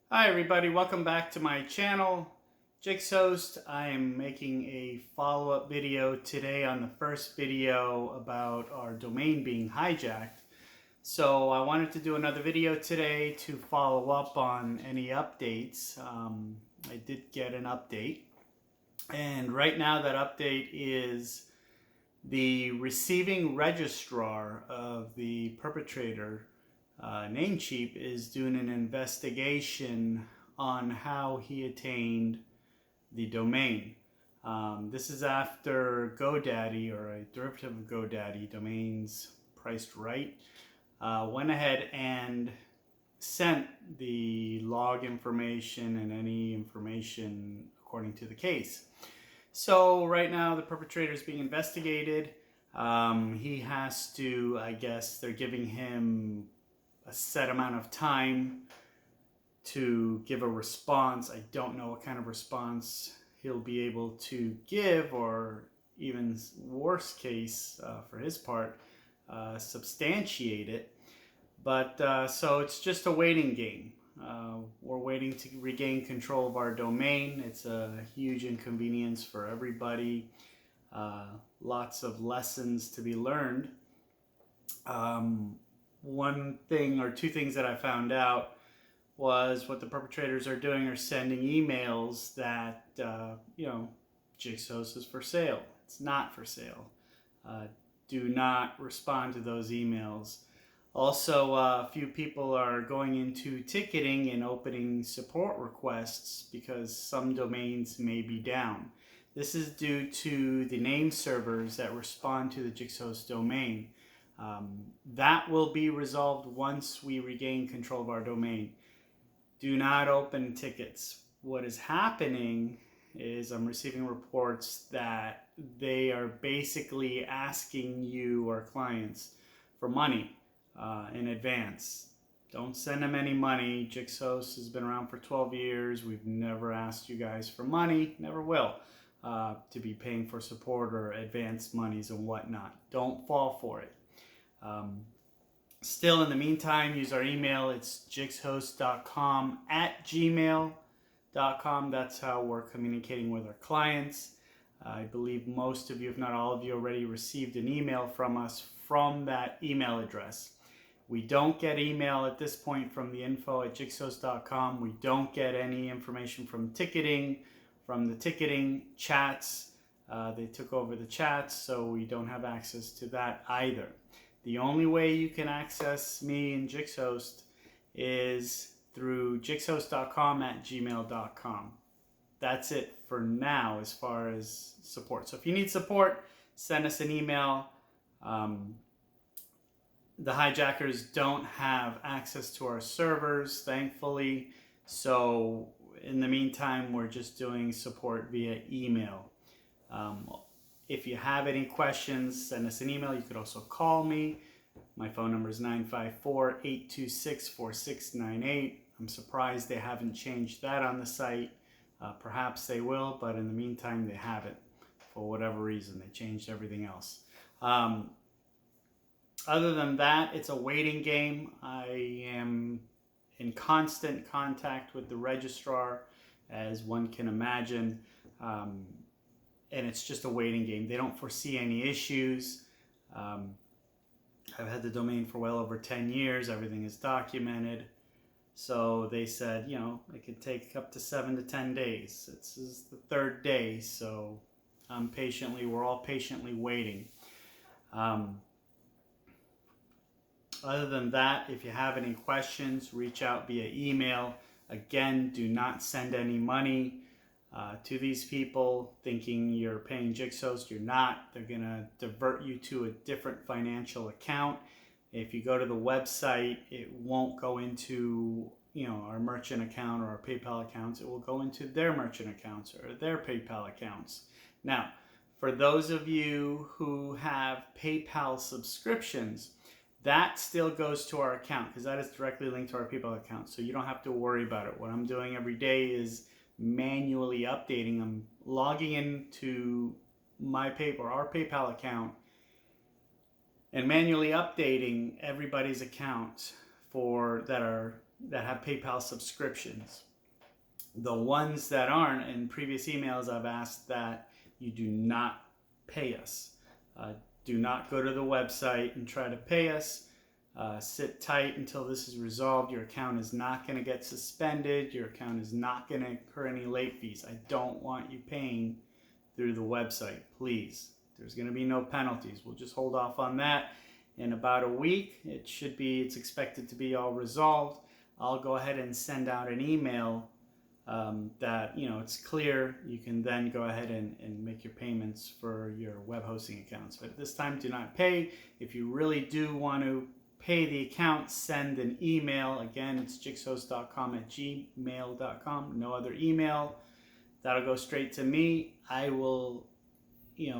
Hi everybody, welcome back to my channel, Jixhost. I am making a follow-up video today on the first video about our domain being hijacked. So I wanted to do another video today to follow up on any updates. I did get an update, and right now that update is the receiving registrar of the perpetrator, Namecheap, is doing an investigation on how he attained the domain. This is after GoDaddy, or a derivative of GoDaddy, Domains Priced Right, went ahead and sent the log information and any information according to the case. So right now the perpetrator is being investigated. He has to, I guess they're giving him a set amount of time to give a response. I don't know what kind of response he'll be able to give, or even worst case for his part, substantiate it. But so it's just a waiting game. We're waiting to regain control of our domain. It's a huge inconvenience for everybody. Lots of lessons to be learned. One thing or two things that I found out was what the perpetrators are doing are sending emails that, Jixhost is for sale. It's not for sale. Do not respond to those emails. Also, a few people are going into ticketing and opening support requests because some domains may be down. This is due to the name servers that respond to the Jixhost domain. That will be resolved once we regain control of our domain. Do not open tickets. What is happening is I'm receiving reports that they are basically asking you, our clients, for money in advance. Don't send them any money. Jixhost has been around for 12 years. We've never asked you guys for money, never will, to be paying for support or advance monies and whatnot. Don't fall for it. Still, in the meantime, use our email. It's jixhost.com@gmail.com. That's how we're communicating with our clients. I believe most of you, if not all of you, already received an email from us from that email address. We don't get email at this point from the info@jixhost.com. We don't get any information from ticketing, from the ticketing chats. They took over the chats, so we don't have access to that either. The only way you can access me and Jixhost is through jixhost.com@gmail.com. That's it for now as far as support. So if you need support, send us an email. The hijackers don't have access to our servers, thankfully. So in the meantime, we're just doing support via email. If you have any questions, send us an email. You could also call me. My phone number is 954-826-4698. I'm surprised they haven't changed that on the site. Perhaps they will, but in the meantime, they haven't. For whatever reason, they changed everything else. Other than that, it's a waiting game. I am in constant contact with the registrar, as one can imagine. And it's just a waiting game. They don't foresee any issues. I've had the domain for well over 10 years. Everything is documented. So they said, it could take up to 7 to 10 days. This is the third day, so we're all patiently waiting. Other than that, if you have any questions, reach out via email. Again, do not send any money to these people thinking you're paying Jixhost. You're not. They're going to divert you to a different financial account. If you go to the website, it won't go into our merchant account or our PayPal accounts. It will go into their merchant accounts or their PayPal accounts. Now, for those of you who have PayPal subscriptions, that still goes to our account because that is directly linked to our PayPal account. So you don't have to worry about it. What I'm doing every day is manually updating them, logging into my our PayPal account and manually updating everybody's accounts that are that have PayPal subscriptions. The ones that aren't, in previous emails I've asked that you do not pay us. Do not go to the website and try to pay us. Sit tight until this is resolved. Your account is not going to get suspended. Your account is not going to incur any late fees. I don't want you paying through the website, please. There's going to be no penalties. We'll just hold off on that. In about a week, it's expected to be all resolved. I'll go ahead and send out an email that, it's clear. You can then go ahead and make your payments for your web hosting accounts. But at this time, do not pay. If you really do want to pay the account, send an email. Again, it's jixhost.com@gmail.com. No other email. That'll go straight to me. I will,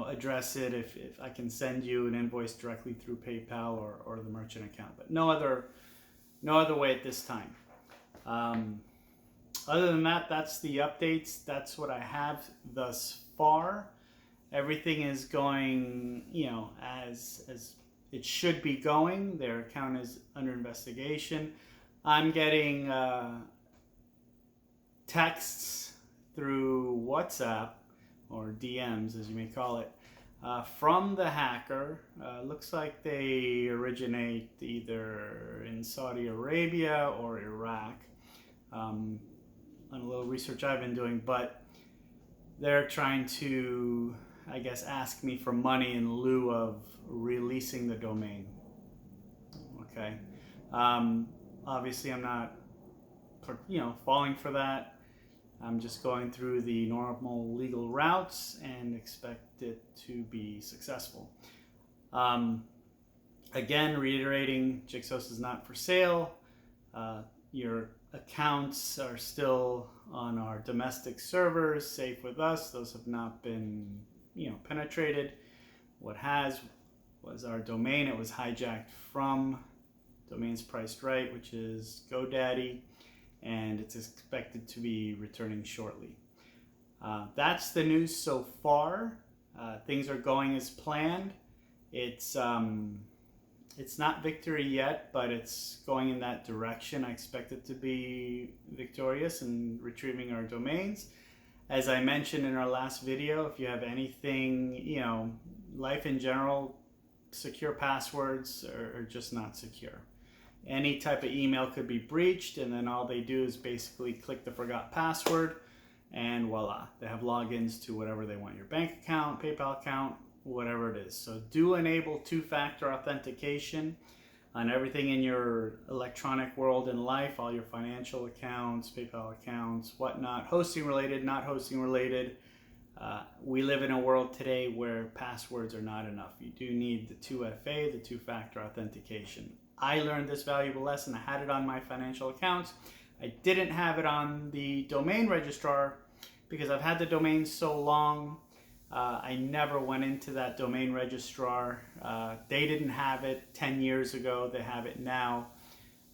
address it if I can send you an invoice directly through PayPal or the merchant account. But no other way at this time. Other than that, that's the updates. That's what I have thus far. Everything is going, as it should be going. Their account is under investigation. I'm getting texts through WhatsApp, or DMs as you may call it, from the hacker. Looks like they originate either in Saudi Arabia or Iraq. On a little research I've been doing, but they're trying to, I guess, ask me for money in lieu of releasing the domain. Okay. Obviously I'm not, falling for that. I'm just going through the normal legal routes and expect it to be successful. Again, reiterating, Jixhost is not for sale. Your accounts are still on our domestic servers, safe with us. Those have not been, penetrated. What was our domain. It was hijacked from Domains Priced Right, which is GoDaddy, and it's expected to be returning shortly. That's the news so far. Things are going as planned. It's not victory yet, but it's going in that direction. I expect it to be victorious in retrieving our domains. As I mentioned in our last video, if you have anything, life in general, secure passwords are just not secure. Any type of email could be breached, and then all they do is basically click the forgot password, and voila, they have logins to whatever they want, your bank account, PayPal account, whatever it is. So do enable two-factor authentication on everything in your electronic world in life, all your financial accounts, PayPal accounts, whatnot, hosting related, not hosting related. We live in a world today where passwords are not enough. You do need the 2FA, the two-factor authentication. I learned this valuable lesson. I had it on my financial accounts. I didn't have it on the domain registrar because I've had the domain so long. I never went into that domain registrar. They didn't have it 10 years ago. They have it now.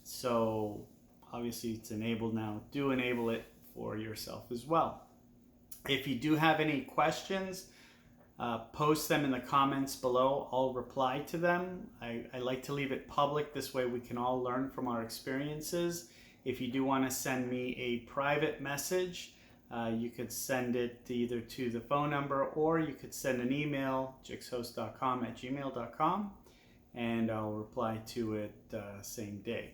So obviously it's enabled now. Do enable it for yourself as well. If you do have any questions, post them in the comments below. I'll reply to them. I like to leave it public. This way we can all learn from our experiences. If you do want to send me a private message, you could send it either to the phone number, or you could send an email, jixhost.com@gmail.com, and I'll reply to it same day.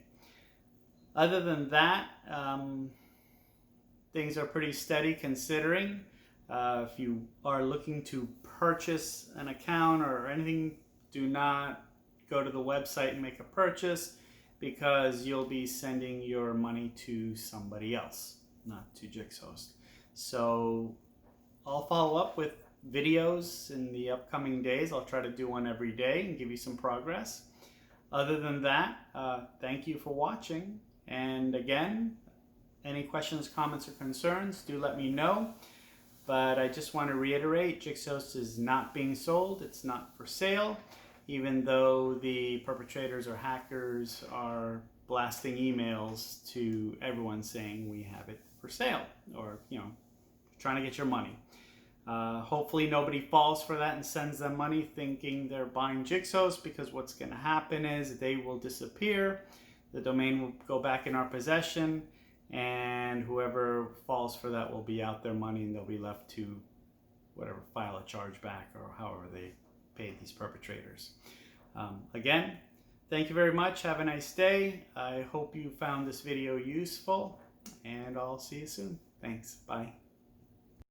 Other than that, things are pretty steady considering. If you are looking to purchase an account or anything, do not go to the website and make a purchase, because you'll be sending your money to somebody else, not to Jixhost. So I'll follow up with videos in the upcoming days. I'll try to do one every day and give you some progress. Other than that, thank you for watching. And again, any questions, comments, or concerns, do let me know. But I just want to reiterate, Jixhost is not being sold. It's not for sale, even though the perpetrators or hackers are blasting emails to everyone saying we have it for sale, or trying to get your money. Hopefully nobody falls for that and sends them money thinking they're buying Jixhost, because what's going to happen is they will disappear. the domain will go back in our possession, and whoever falls for that will be out their money, and they'll be left to whatever, file a charge back or however they paid these perpetrators. Again, thank you very much. Have a nice day. I hope you found this video useful, and I'll see you soon. Thanks. Bye.